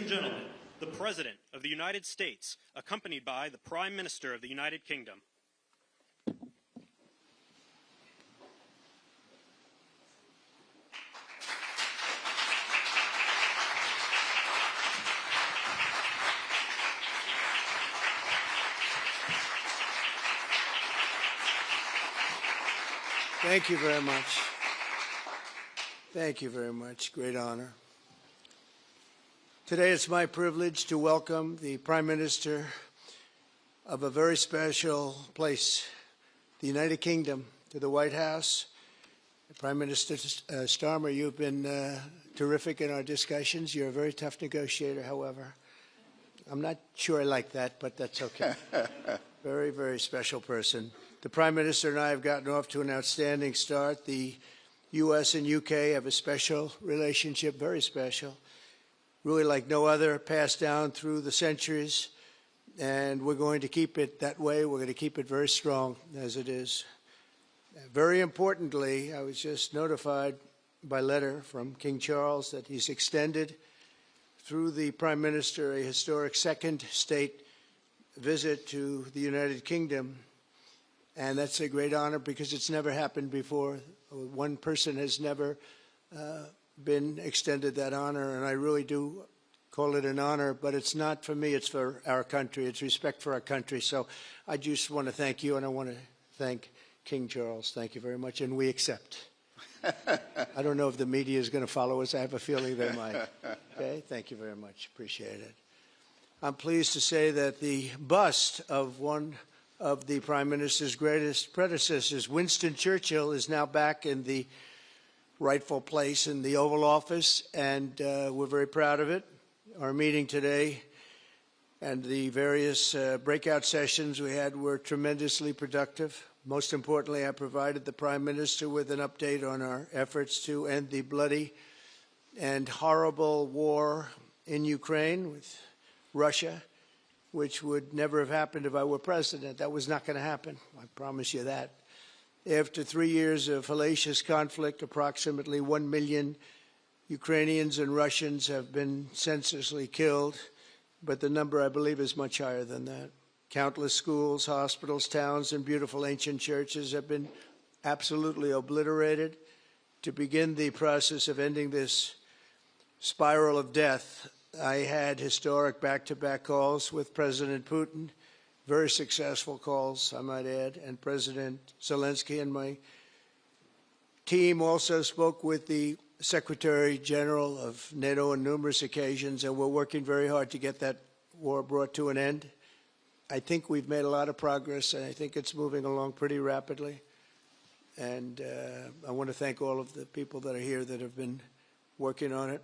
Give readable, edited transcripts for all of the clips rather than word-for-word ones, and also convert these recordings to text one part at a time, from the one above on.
and gentlemen, the President of the United States, accompanied by the Prime Minister of the United Kingdom. Thank you very much. Thank you very much. Great honor. Today it's my privilege to welcome the Prime Minister of a very special place, the United Kingdom, to the White House. Prime Minister Stramer, you've been terrific in our discussions. You're a very tough negotiator, however. I'm not sure I like that, but that's okay. Very, very special person. The Prime Minister and I have gotten off to an outstanding start. The U.S. and U.K. have a special relationship, very special, really like no other, passed down through the centuries, and we're going to keep it that way. We're going to keep it very strong as it is. Very importantly, I was just notified by letter from King Charles that he's extended through the Prime Minister a historic second state visit to the United Kingdom. And that's a great honor because it's never happened before. One person has never been extended that honor, and I really do call it an honor, but it's not for me, it's for our country. It's respect for our country. So I just want to thank you, and I want to thank King Charles. Thank you very much, and we accept. I don't know if the media is going to follow us. I have a feeling they might. Okay, thank you very much. Appreciate it. I'm pleased to say that the bust of one of the Prime Minister's greatest predecessors, Winston Churchill, is now back in the rightful place in the Oval Office, and we're very proud of it. Our meeting today and the various breakout sessions we had were tremendously productive. Most importantly, I provided the Prime Minister with an update on our efforts to end the bloody and horrible war in Ukraine with Russia, which would never have happened if I were president. That was not going to happen. I promise you that. After 3 years of hellacious conflict, approximately 1 million Ukrainians and Russians have been senselessly killed, but the number, I believe, is much higher than that. Countless schools, hospitals, towns, and beautiful ancient churches have been absolutely obliterated. To begin the process of ending this spiral of death, I had historic back-to-back calls with President Putin, very successful calls, I might add, and President Zelensky, and my team also spoke with the Secretary General of NATO on numerous occasions, and we're working very hard to get that war brought to an end. I think we've made a lot of progress, and I think it's moving along pretty rapidly. And I want to thank all of the people that are here that have been working on it.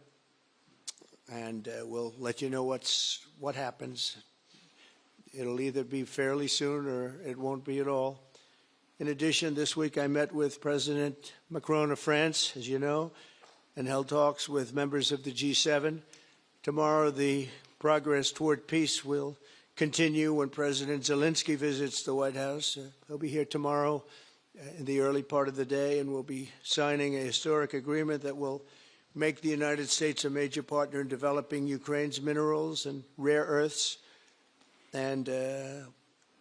And we'll let you know what happens. It'll either be fairly soon or it won't be at all. In addition, this week I met with President Macron of France, as you know, and held talks with members of the G7. Tomorrow, the progress toward peace will continue when President Zelensky visits the White House. He'll be here tomorrow in the early part of the day, and we'll be signing a historic agreement that will make the United States a major partner in developing Ukraine's minerals and rare earths and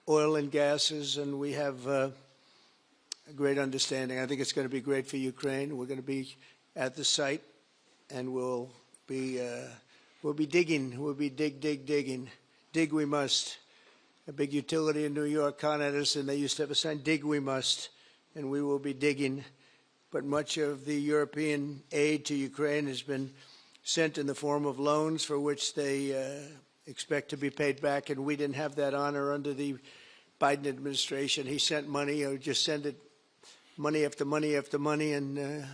oil and gases, and we have a great understanding. I think it's going to be great for Ukraine. We're going to be at the site, and we'll be digging. We'll be digging. Dig we must. A big utility in New York, Con Edison, they used to have a sign, dig we must, and we will be digging. But much of the European aid to Ukraine has been sent in the form of loans for which they expect to be paid back, and we didn't have that honor under the Biden administration. He sent money, or just sent it, money after money after money, and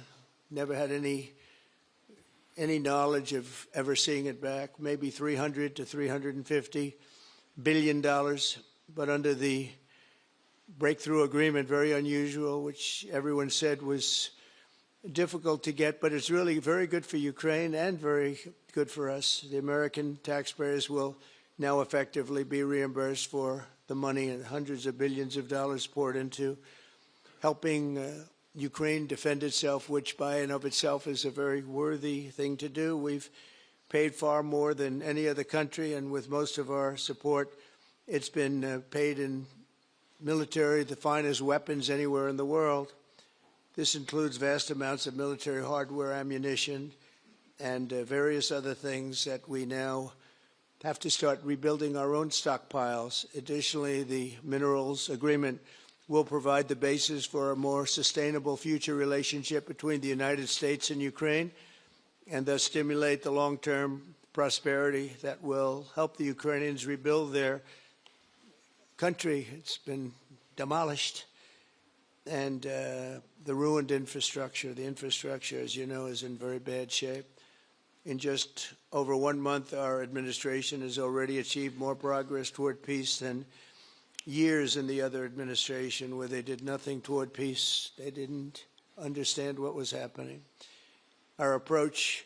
never had any knowledge of ever seeing it back. Maybe $300 to $350 billion, but under the breakthrough agreement, very unusual, which everyone said was difficult to get, but it's really very good for Ukraine and very good for us. The American taxpayers will now effectively be reimbursed for the money and hundreds of billions of dollars poured into helping Ukraine defend itself, which by and of itself is a very worthy thing to do. We've paid far more than any other country, and with most of our support, it's been paid in military, the finest weapons anywhere in the world. This includes vast amounts of military hardware, ammunition, and various other things that we now have to start rebuilding our own stockpiles. Additionally, the minerals agreement will provide the basis for a more sustainable future relationship between the United States and Ukraine, and thus stimulate the long-term prosperity that will help the Ukrainians rebuild their country. It's been demolished, and the ruined infrastructure. The infrastructure, as you know, is in very bad shape. In just over 1 month, our administration has already achieved more progress toward peace than years in the other administration, where they did nothing toward peace. They didn't understand what was happening. Our approach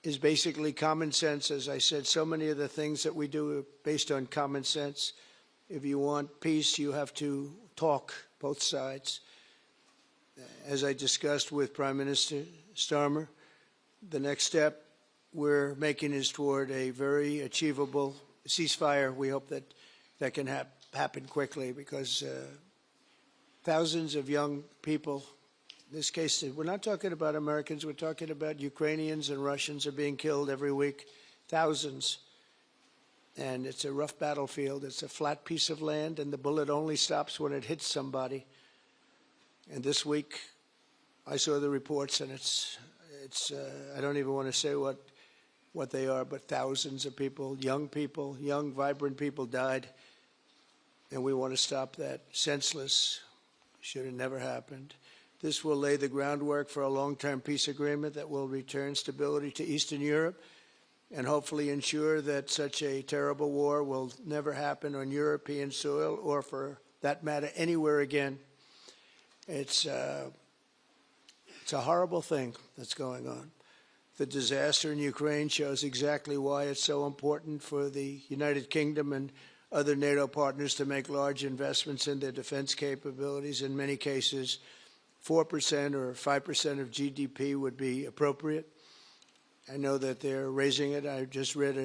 is basically common sense. As I said, so many of the things that we do are based on common sense. If you want peace, you have to talk, both sides. As I discussed with Prime Minister Stramer, the next step we're making is toward a very achievable ceasefire. We hope that that can happen quickly, because thousands of young people, in this case, we're not talking about Americans, we're talking about Ukrainians and Russians are being killed every week, thousands. And it's a rough battlefield. It's a flat piece of land, and the bullet only stops when it hits somebody. And this week, I saw the reports, and it's I don't even want to say what they are, but thousands of people, young, vibrant people died. And we want to stop that. Senseless. Should have never happened. This will lay the groundwork for a long-term peace agreement that will return stability to Eastern Europe, and hopefully ensure that such a terrible war will never happen on European soil, or for that matter, anywhere again. It's a horrible thing that's going on. The disaster in Ukraine shows exactly why it's so important for the United Kingdom and other NATO partners to make large investments in their defense capabilities. In many cases, 4% or 5% of GDP would be appropriate. I know that they're raising it. I just read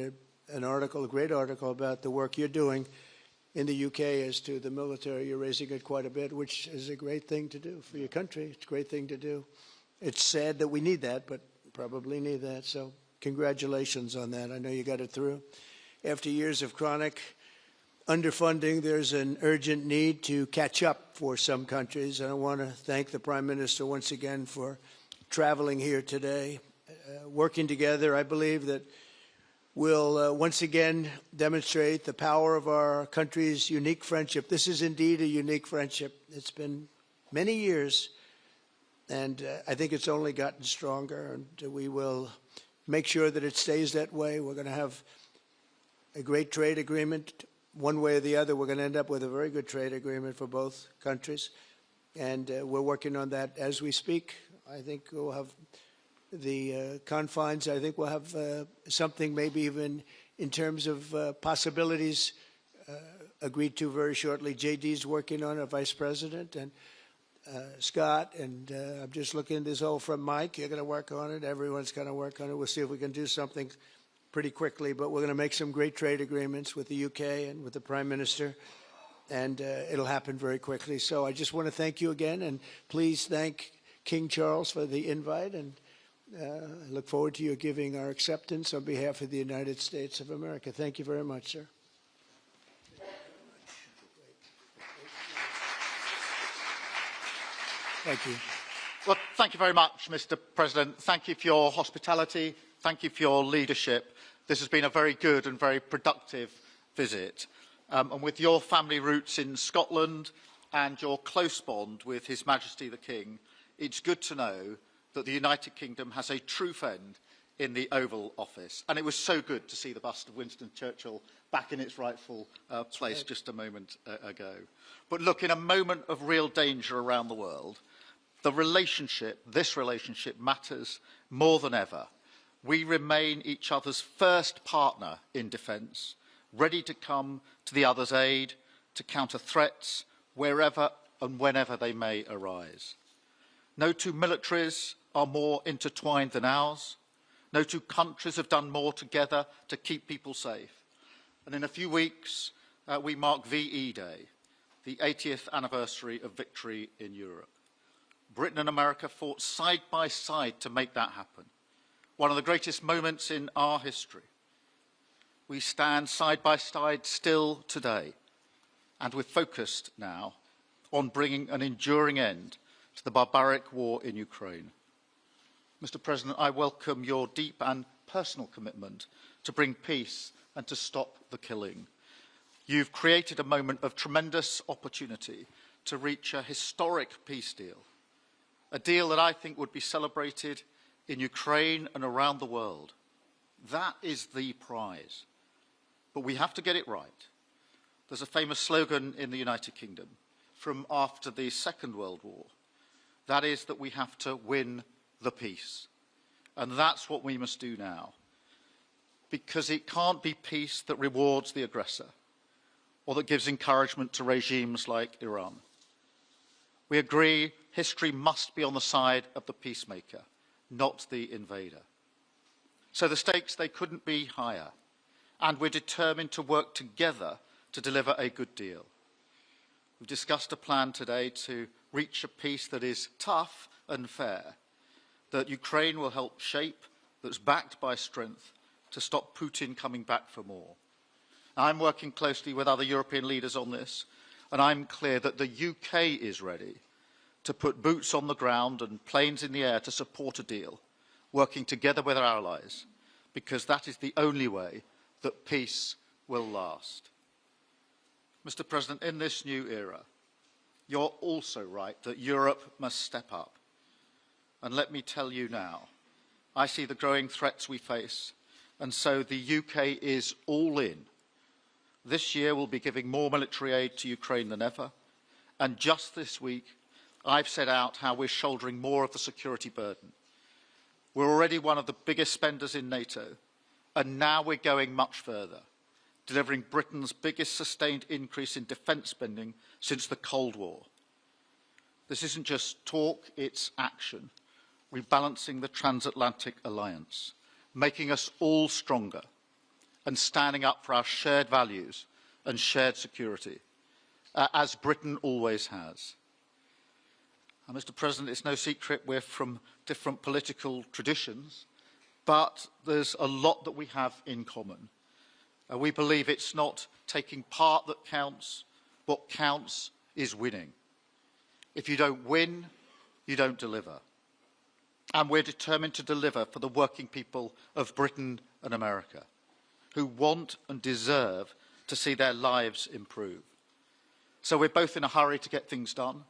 an article, a great article, about the work you're doing in the UK as to the military. You're raising it quite a bit, which is a great thing to do for your country. It's a great thing to do. It's sad that we need that, but probably need that. So congratulations on that. I know you got it through. After years of chronic underfunding, there's an urgent need to catch up for some countries. And I want to thank the Prime Minister once again for traveling here today. Working together, I believe that we'll once again demonstrate the power of our country's unique friendship. This is indeed a unique friendship. It's been many years, and I think it's only gotten stronger, and we will make sure that it stays that way. We're going to have a great trade agreement. One way or the other, we're going to end up with a very good trade agreement for both countries, and we're working on that as we speak. I think we'll have the confines. I think we'll have something maybe even in terms of possibilities agreed to very shortly. JD's working on it, Vice President, and Scott, and I'm just looking at this all from Mike. You're going to work on it. Everyone's going to work on it. We'll see if we can do something pretty quickly, but we're going to make some great trade agreements with the UK and with the Prime Minister, and it'll happen very quickly. So I just want to thank you again, and please thank King Charles for the invite, and I look forward to you giving our acceptance on behalf of the United States of America. Thank you very much, sir. Thank you. Well, thank you very much, Mr. President. Thank you for your hospitality. Thank you for your leadership. This has been a very good and very productive visit. And with your family roots in Scotland and your close bond with His Majesty the King, it's good to know that the United Kingdom has a true friend in the Oval Office. And it was so good to see the bust of Winston Churchill back in its rightful place just a moment ago. But look, in a moment of real danger around the world, this relationship matters more than ever. We remain each other's first partner in defence, ready to come to the other's aid, to counter threats wherever and whenever they may arise. No two militaries are more intertwined than ours. No two countries have done more together to keep people safe. And in a few weeks, we mark VE Day, the 80th anniversary of victory in Europe. Britain and America fought side by side to make that happen. One of the greatest moments in our history. We stand side by side still today, and we're focused now on bringing an enduring end to the barbaric war in Ukraine. Mr. President, I welcome your deep and personal commitment to bring peace and to stop the killing. You've created a moment of tremendous opportunity to reach a historic peace deal, a deal that I think would be celebrated in Ukraine and around the world. That is the prize. But we have to get it right. There's a famous slogan in the United Kingdom from after the Second World War. That is that we have to win the peace. And that's what we must do now. Because it can't be peace that rewards the aggressor or that gives encouragement to regimes like Iran. We agree history must be on the side of the peacemaker, not the invader. So the stakes, they couldn't be higher. And we're determined to work together to deliver a good deal. We've discussed a plan today to reach a peace that is tough and fair, that Ukraine will help shape, that's backed by strength, to stop Putin coming back for more. I'm working closely with other European leaders on this, and I'm clear that the UK is ready to put boots on the ground and planes in the air to support a deal, working together with our allies, because that is the only way that peace will last. Mr. President, in this new era, you're also right that Europe must step up. And let me tell you now, I see the growing threats we face, and so the UK is all in. This year we'll be giving more military aid to Ukraine than ever, and just this week I've set out how we're shouldering more of the security burden. We're already one of the biggest spenders in NATO, and now we're going much further, delivering Britain's biggest sustained increase in defence spending since the Cold War. This isn't just talk, it's action, rebalancing the transatlantic alliance, making us all stronger, and standing up for our shared values and shared security, as Britain always has. And Mr. President, it's no secret we're from different political traditions, but there's a lot that we have in common. We believe it's not taking part that counts. What counts is winning. If you don't win, you don't deliver. And we're determined to deliver for the working people of Britain and America, who want and deserve to see their lives improve. So we're both in a hurry to get things done,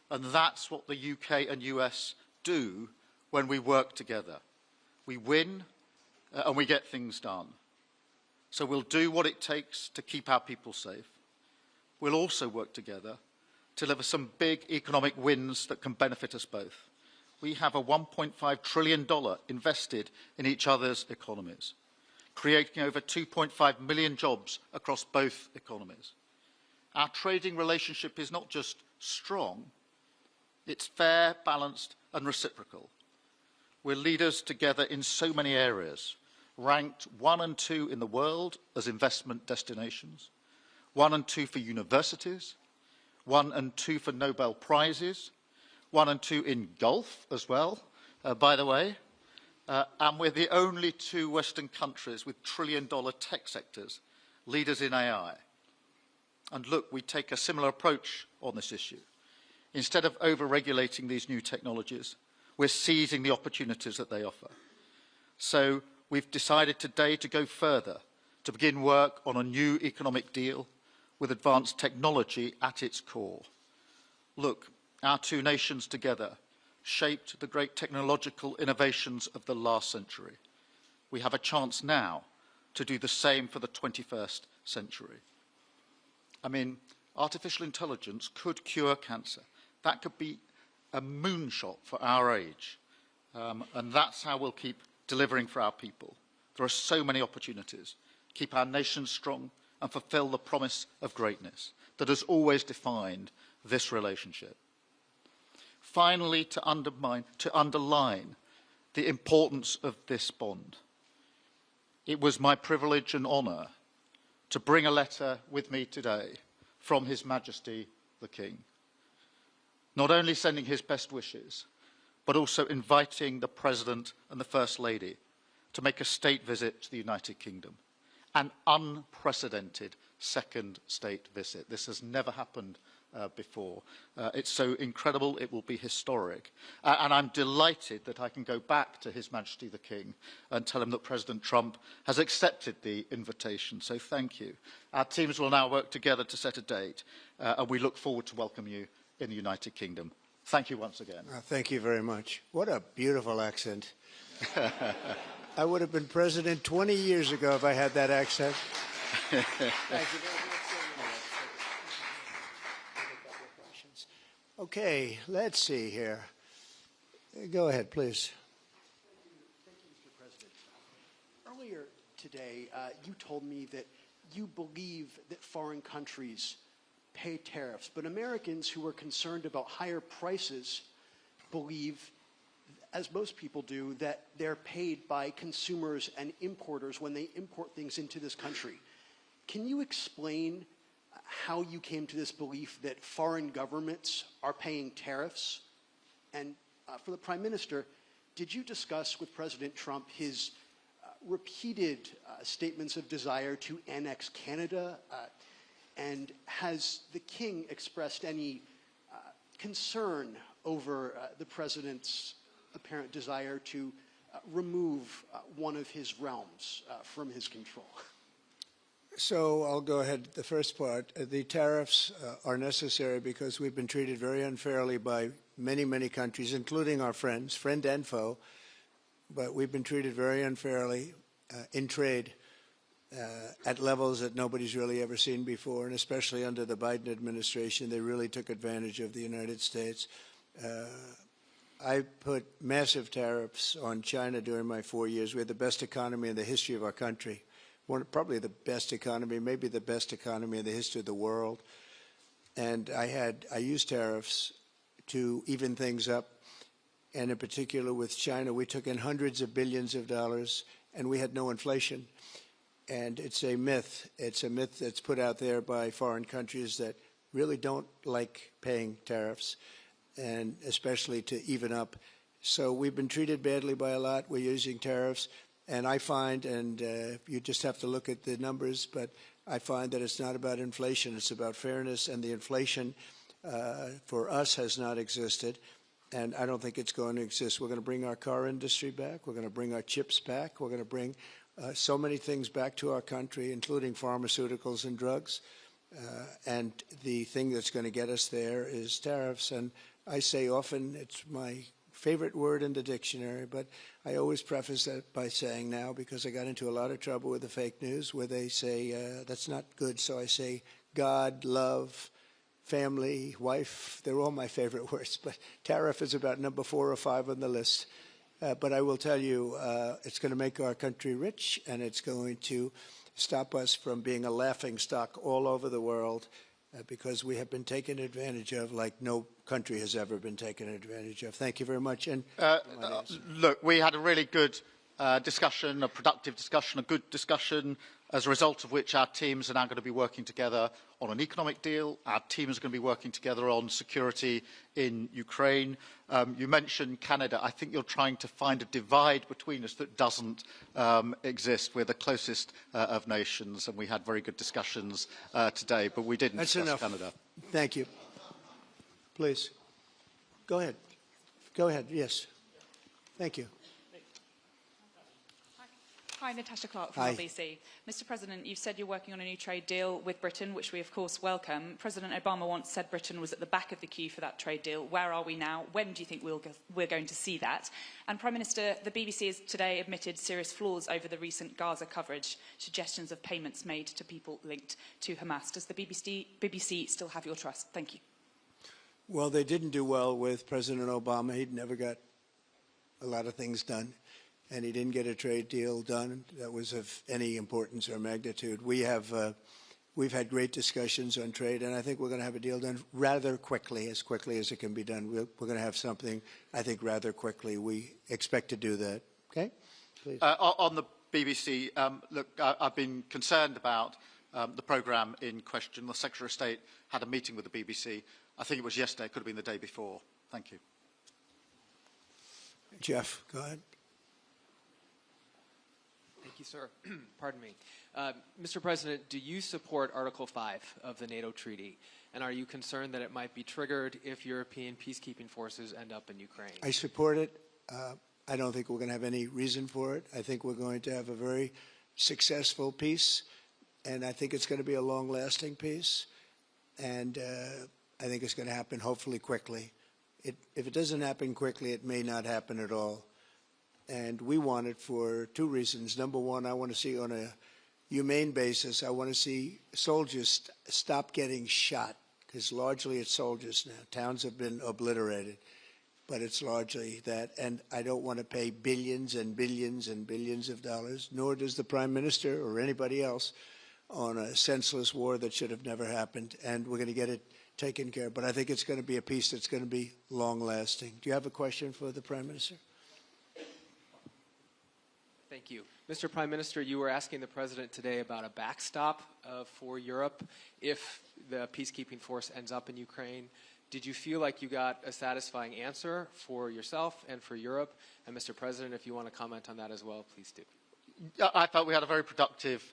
and that's what the UK and US do when we work together. We win and we get things done. So we'll do what it takes to keep our people safe. We'll also work together to deliver some big economic wins that can benefit us both. We have a $1.5 trillion invested in each other's economies, creating over 2.5 million jobs across both economies. Our trading relationship is not just strong, it's fair, balanced and reciprocal. We're leaders together in so many areas, ranked 1 and 2 in the world as investment destinations, 1 and 2 for universities, 1 and 2 for Nobel Prizes, 1 and 2 in golf as well, by the way, and we're the only 2 Western countries with trillion-dollar tech sectors, leaders in AI. And look, we take a similar approach on this issue. Instead of over-regulating these new technologies, we're seizing the opportunities that they offer. So we've decided today to go further, to begin work on a new economic deal with advanced technology at its core. Look, our 2 nations together shaped the great technological innovations of the last century. We have a chance now to do the same for the 21st century. I mean, artificial intelligence could cure cancer. That could be a moonshot for our age. And that's how we'll keep delivering for our people. There are so many opportunities. Keep our nation strong and fulfill the promise of greatness that has always defined this relationship. Finally, to underline the importance of this bond. It was my privilege and honour to bring a letter with me today from His Majesty the King, not only sending his best wishes, but also inviting the President and the First Lady to make a state visit to the United Kingdom, an unprecedented second state visit. This has never happened before. It's so incredible, it will be historic. And I'm delighted that I can go back to His Majesty the King and tell him that President Trump has accepted the invitation. So thank you. Our teams will now work together to set a date, and we look forward to welcoming you in the United Kingdom. Thank you once again. Thank you very much. What a beautiful accent. I would have been president 20 years ago if I had that accent. Thank you very much. Okay, let's see here. Go ahead, please. Thank you, Mr. President. Earlier today, you told me that you believe that foreign countries pay tariffs, but Americans who are concerned about higher prices believe, as most people do, that they're paid by consumers and importers when they import things into this country. Can you explain how you came to this belief that foreign governments are paying tariffs? And for the Prime Minister, did you discuss with President Trump his repeated statements of desire to annex Canada? And has the King expressed any concern over the President's apparent desire to remove one of his realms from his control? So I'll go ahead. The first part, the tariffs are necessary because we've been treated very unfairly by many, many countries, including our friends, friend and foe. But we've been treated very unfairly in trade at levels that nobody's really ever seen before, and especially under the Biden administration, they really took advantage of the United States. I put massive tariffs on China during my 4 years. We had the best economy in the history of our country. Probably the best economy, maybe the best economy in the history of the world. And I used tariffs to even things up. And in particular with China, we took in hundreds of billions of dollars and we had no inflation. And it's a myth. It's a myth that's put out there by foreign countries that really don't like paying tariffs, and especially to even up. So we've been treated badly by a lot. We're using tariffs. And I find, and you just have to look at the numbers, but I find that it's not about inflation. It's about fairness, and the inflation for us has not existed, and I don't think it's going to exist. We're going to bring our car industry back. We're going to bring our chips back. We're going to bring so many things back to our country, including pharmaceuticals and drugs. And the thing that's going to get us there is tariffs. And I say often it's my favorite word in the dictionary, but I always preface that by saying now, because I got into a lot of trouble with the fake news where they say that's not good. So I say God, love, family, wife, they're all my favorite words, but tariff is about number 4 or 5 on the list. But I will tell you, it's going to make our country rich, and it's going to stop us from being a laughing stock all over the world, because we have been taken advantage of like no country has ever been taken advantage of. Thank you very much. And look, we had a really good discussion, a productive discussion, a good discussion, as a result of which our teams are now going to be working together on an economic deal. Our teams are going to be working together on security in Ukraine. You mentioned Canada. I think you're trying to find a divide between us that doesn't exist. We're the closest of nations, and we had very good discussions today, but we didn't discuss Canada. Thank you. Please. Go ahead. Go ahead. Yes. Thank you. Hi, Natasha Clark from LBC. Mr. President, you've said you're working on a new trade deal with Britain, which we of course welcome. President Obama once said Britain was at the back of the queue for that trade deal. Where are we now? When do you think we're going to see that? And Prime Minister, the BBC has today admitted serious flaws over the recent Gaza coverage, suggestions of payments made to people linked to Hamas. Does the BBC still have your trust? Thank you. Well, they didn't do well with President Obama. He'd never got a lot of things done, and he didn't get a trade deal done that was of any importance or magnitude. We have we've had great discussions on trade, and I think we're going to have a deal done rather quickly as it can be done. We're going to have something, I think, rather quickly. We expect to do that. Okay? Please. On the BBC, look, I've been concerned about the programme in question. The Secretary of State had a meeting with the BBC. I think it was yesterday, it could have been the day before. Thank you. Jeff, go ahead. Thank you, sir. Pardon me. Mr. President, do you support Article 5 of the NATO treaty? And are you concerned that it might be triggered if European peacekeeping forces end up in Ukraine? I support it. I don't think we're going to have any reason for it. I think we're going to have a very successful peace, and I think it's going to be a long-lasting peace. And I think it's going to happen hopefully quickly. If it doesn't happen quickly, it may not happen at all. And we want it for two reasons. Number one, I want to see on a humane basis, I want to see soldiers stop getting shot, because largely it's soldiers now. Towns have been obliterated, but it's largely that. And I don't want to pay billions and billions and billions of dollars, nor does the Prime Minister or anybody else, on a senseless war that should have never happened. And we're going to get it taken care of. But I think it's going to be a peace that's going to be long-lasting. Do you have a question for the Prime Minister? Thank you. Mr. Prime Minister, you were asking the President today about a backstop for Europe if the peacekeeping force ends up in Ukraine. Did you feel like you got a satisfying answer for yourself and for Europe? And Mr. President, if you want to comment on that as well, please do. I felt we had a very productive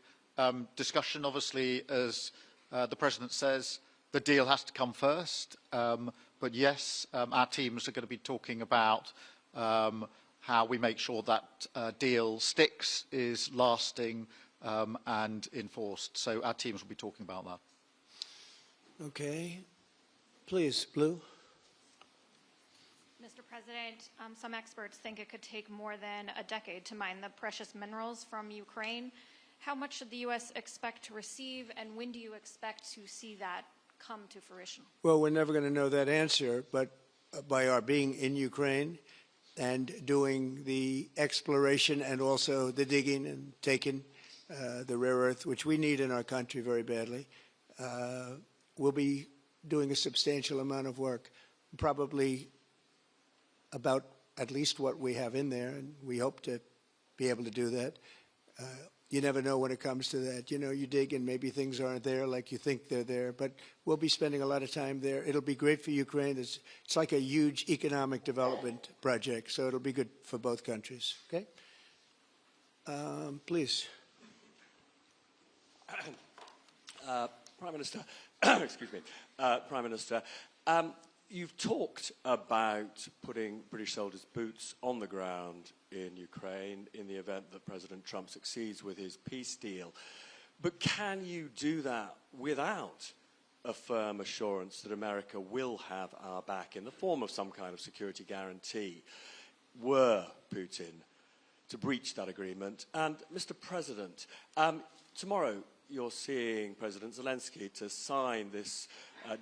discussion. Obviously, as the President says, the deal has to come first. But yes, our teams are going to be talking about how we make sure that deal sticks, is lasting and enforced. So our teams will be talking about that. Okay. Please, Blue. Mr. President, some experts think it could take more than a decade to mine the precious minerals from Ukraine. How much should the U.S. expect to receive, and when do you expect to see that come to fruition? Well, we're never going to know that answer, but by our being in Ukraine and doing the exploration and also the digging and taking the rare earth, which we need in our country very badly, we'll be doing a substantial amount of work, probably about at least what we have in there, and we hope to be able to do that. You never know when it comes to that. You know, you dig and maybe things aren't there like you think they're there, but we'll be spending a lot of time there. It'll be great for Ukraine. It's like a huge economic development project, so it'll be good for both countries. Okay? Please. Prime Minister, excuse me, Prime Minister, you've talked about putting British soldiers' boots on the ground in Ukraine in the event that President Trump succeeds with his peace deal. But can you do that without a firm assurance that America will have our back in the form of some kind of security guarantee were Putin to breach that agreement? And, Mr. President, tomorrow you're seeing President Zelensky to sign this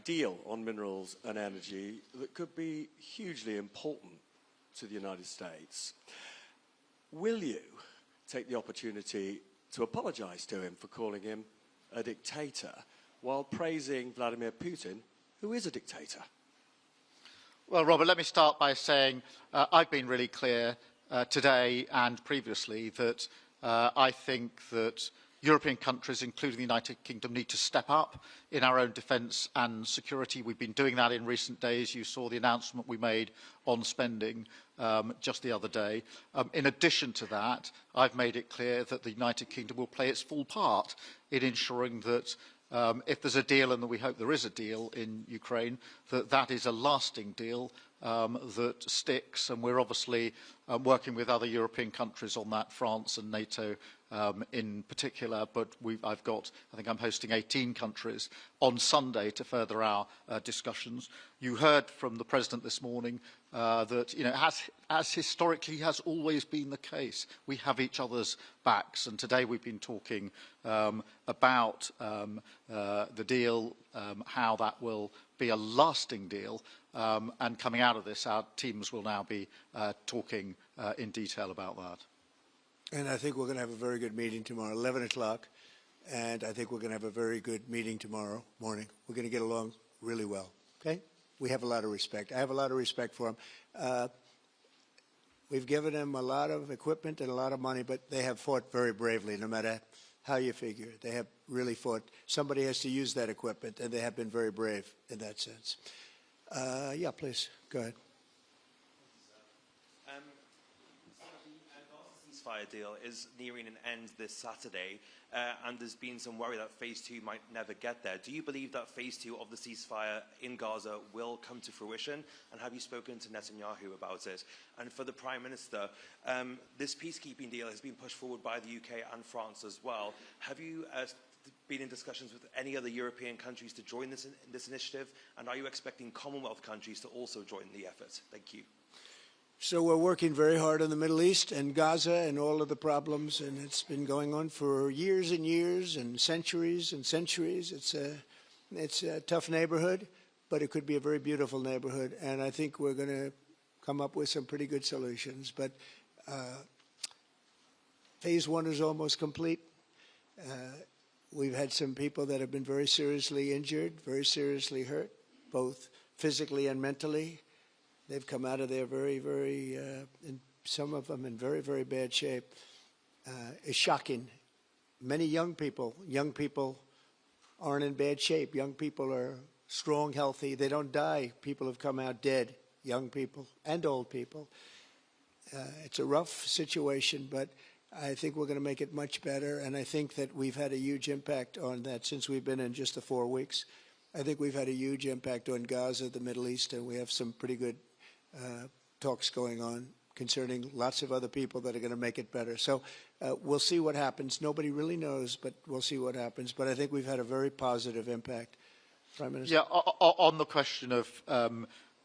deal on minerals and energy that could be hugely important to the United States. Will you take the opportunity to apologize to him for calling him a dictator while praising Vladimir Putin, who is a dictator? Well, Robert, let me start by saying I've been really clear today and previously that I think that European countries, including the United Kingdom, need to step up in our own defence and security. We've been doing that in recent days. You saw the announcement we made on spending just the other day. In addition to that, I've made it clear that the United Kingdom will play its full part in ensuring that if there's a deal, and we hope there is a deal in Ukraine, that that is a lasting deal that sticks. And we're obviously working with other European countries on that, France and NATO in particular, but I think I'm hosting 18 countries on Sunday to further our discussions. You heard from the President this morning that, you know, as historically has always been the case, we have each other's backs, and today we've been talking about the deal, how that will be a lasting deal, and coming out of this, our teams will now be talking in detail about that. And I think we're going to have a very good meeting tomorrow, 11 o'clock. and I think we're going to have a very good meeting tomorrow morning. We're going to get along really well, okay? We have a lot of respect. I have a lot of respect for them. We've given them a lot of equipment and a lot of money, but they have fought very bravely, no matter how you figure it. They have really fought. Somebody has to use that equipment, and they have been very brave in that sense. Yeah, please, go ahead. The Gaza ceasefire deal is nearing an end this Saturday, and there's been some worry that Phase 2 might never get there. Do you believe that Phase 2 of the ceasefire in Gaza will come to fruition? And have you spoken to Netanyahu about it? And for the Prime Minister, this peacekeeping deal has been pushed forward by the UK and France as well. Have you been in discussions with any other European countries to join this initiative? And are you expecting Commonwealth countries to also join the effort? Thank you. So we're working very hard in the Middle East and Gaza and all of the problems, and it's been going on for years and years and centuries and centuries. It's a tough neighborhood, but it could be a very beautiful neighborhood, and I think we're going to come up with some pretty good solutions. But Phase 1 is almost complete. We've had some people that have been very seriously injured, very seriously hurt, both physically and mentally. They've come out of there very, and some of them in very, very bad shape. It's shocking. Many young people aren't in bad shape. Young people are strong, healthy. They don't die. People have come out dead, young people and old people. It's a rough situation, but I think we're going to make it much better, and I think that we've had a huge impact on that since we've been in just the 4 weeks. I think we've had a huge impact on Gaza, the Middle East, and we have some pretty good talks going on concerning lots of other people that are going to make it better. So we'll see what happens. Nobody really knows, but we'll see what happens. But I think we've had a very positive impact. Prime Minister? Yeah, on the question of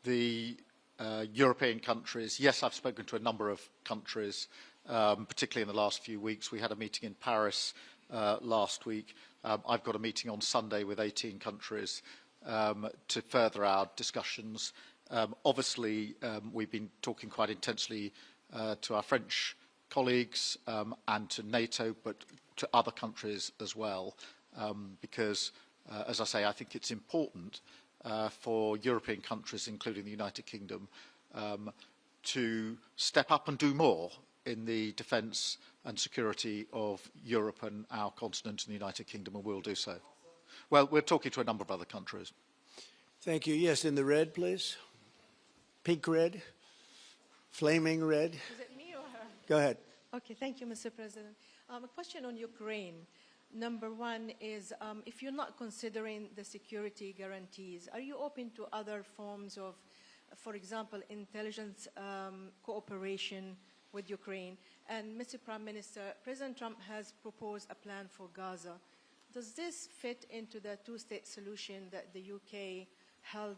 the European countries, yes, I've spoken to a number of countries, particularly in the last few weeks. We had a meeting in Paris last week. I've got a meeting on Sunday with 18 countries to further our discussions. Obviously, we've been talking quite intensely to our French colleagues and to NATO, but to other countries as well, because, as I say, I think it's important for European countries, including the United Kingdom, to step up and do more in the defence and security of Europe and our continent and the United Kingdom, and we'll do so. Well, we're talking to a number of other countries. Thank you. Yes, in the red, please. Pink red, flaming red. Is it me or her? Go ahead. Okay, thank you, Mr. President. A question on Ukraine. Number one is, if you're not considering the security guarantees, are you open to other forms of, for example, intelligence cooperation with Ukraine? And Mr. Prime Minister, President Trump has proposed a plan for Gaza. Does this fit into the two-state solution that the UK held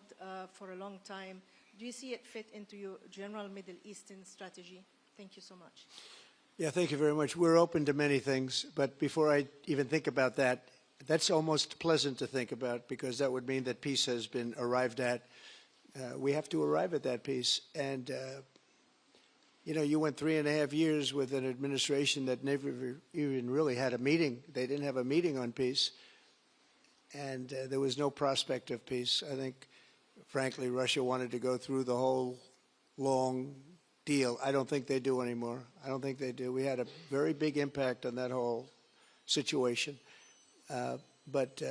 for a long time? Do you see it fit into your general Middle Eastern strategy? Thank you so much. Yeah, thank you very much. We're open to many things, but before I even think about that, that's almost pleasant to think about, because that would mean that peace has been arrived at. We have to arrive at that peace. And, you know, you went 3.5 years with an administration that never even really had a meeting. They didn't have a meeting on peace, and there was no prospect of peace. I think, frankly, Russia wanted to go through the whole long deal. I don't think they do anymore. I don't think they do. We had a very big impact on that whole situation. But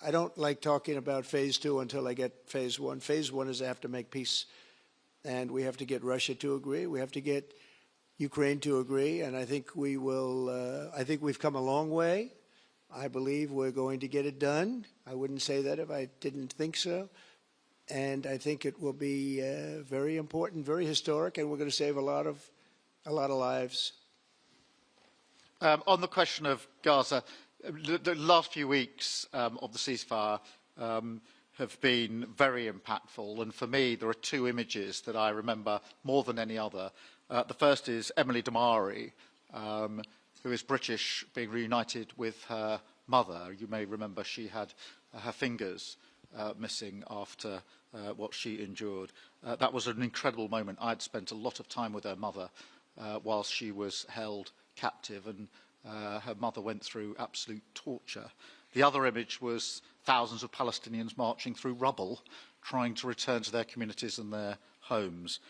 I don't like talking about Phase 2 until I get Phase 1. Phase 1 is I have to make peace, and we have to get Russia to agree. We have to get Ukraine to agree, and I think we will. I think we've come a long way. I believe we're going to get it done. I wouldn't say that if I didn't think so. And I think it will be very important, very historic, and we're going to save a lot of lives. On the question of Gaza, the last few weeks of the ceasefire have been very impactful, and for me there are two images that I remember more than any other. The first is Emily Damari, who is British, being reunited with her mother. You may remember she had her fingers missing after what she endured. That was an incredible moment. I'd spent a lot of time with her mother whilst she was held captive, and her mother went through absolute torture. The other image was thousands of Palestinians marching through rubble, trying to return to their communities and their homes.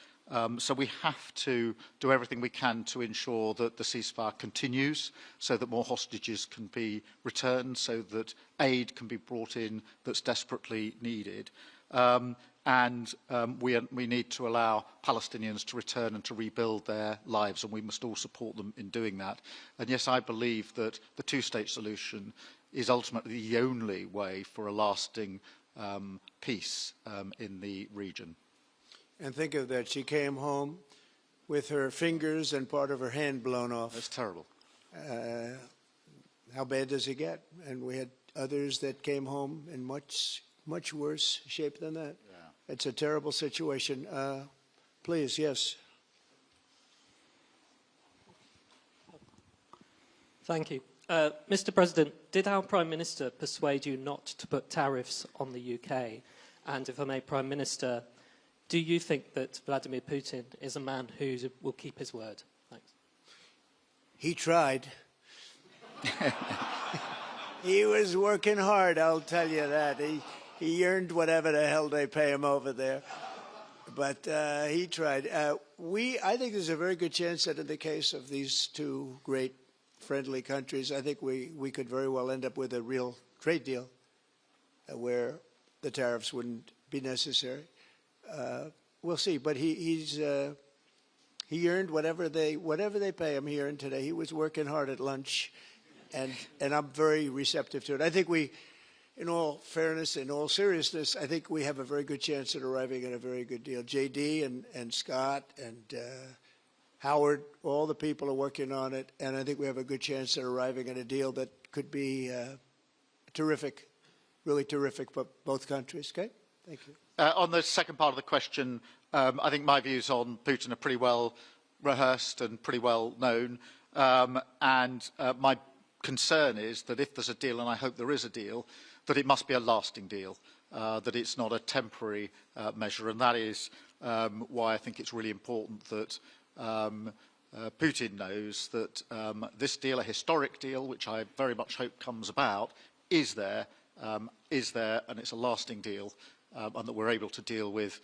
So we have to do everything we can to ensure that the ceasefire continues, so that more hostages can be returned, so that aid can be brought in that's desperately needed. We need to allow Palestinians to return and to rebuild their lives, and we must all support them in doing that. And yes, I believe that the two-state solution is ultimately the only way for a lasting peace in the region. And think of that, she came home with her fingers and part of her hand blown off. That's terrible. How bad does it get? And we had others that came home in much worse shape than that. Yeah. It's a terrible situation. Please, yes. Thank you. Mr. President, did our Prime Minister persuade you not to put tariffs on the UK? And if I may, Prime Minister, do you think that Vladimir Putin is a man who will keep his word? Thanks. He tried. He was working hard, I'll tell you that. He earned whatever the hell they pay him over there. But he tried. I think there's a very good chance that in the case of these two great friendly countries, I think we could very well end up with a real trade deal where the tariffs wouldn't be necessary. We'll see, but he earned whatever they pay him here and today. He was working hard at lunch, and I'm very receptive to it. I think in all fairness, in all seriousness, I think we have a very good chance at arriving at a very good deal. JD and Scott and Howard, all the people are working on it, and I think we have a good chance at arriving at a deal that could be terrific, really terrific for both countries. Okay, thank you. On the second part of the question, I think my views on Putin are pretty well rehearsed and pretty well known. My concern is that if there's a deal, and I hope there is a deal, that it must be a lasting deal, that it's not a temporary measure. And that is why I think it's really important that Putin knows that this deal, a historic deal, which I very much hope comes about, is there, and it's a lasting deal. And that we're able to deal with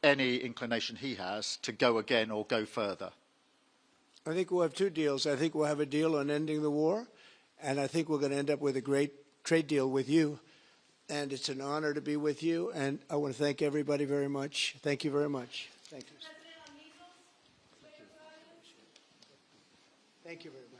any inclination he has to go again or go further. I think we'll have two deals. I think we'll have a deal on ending the war, and I think we're going to end up with a great trade deal with you. And it's an honor to be with you, and I want to thank everybody very much. Thank you very much. Thank you. Thank you very much.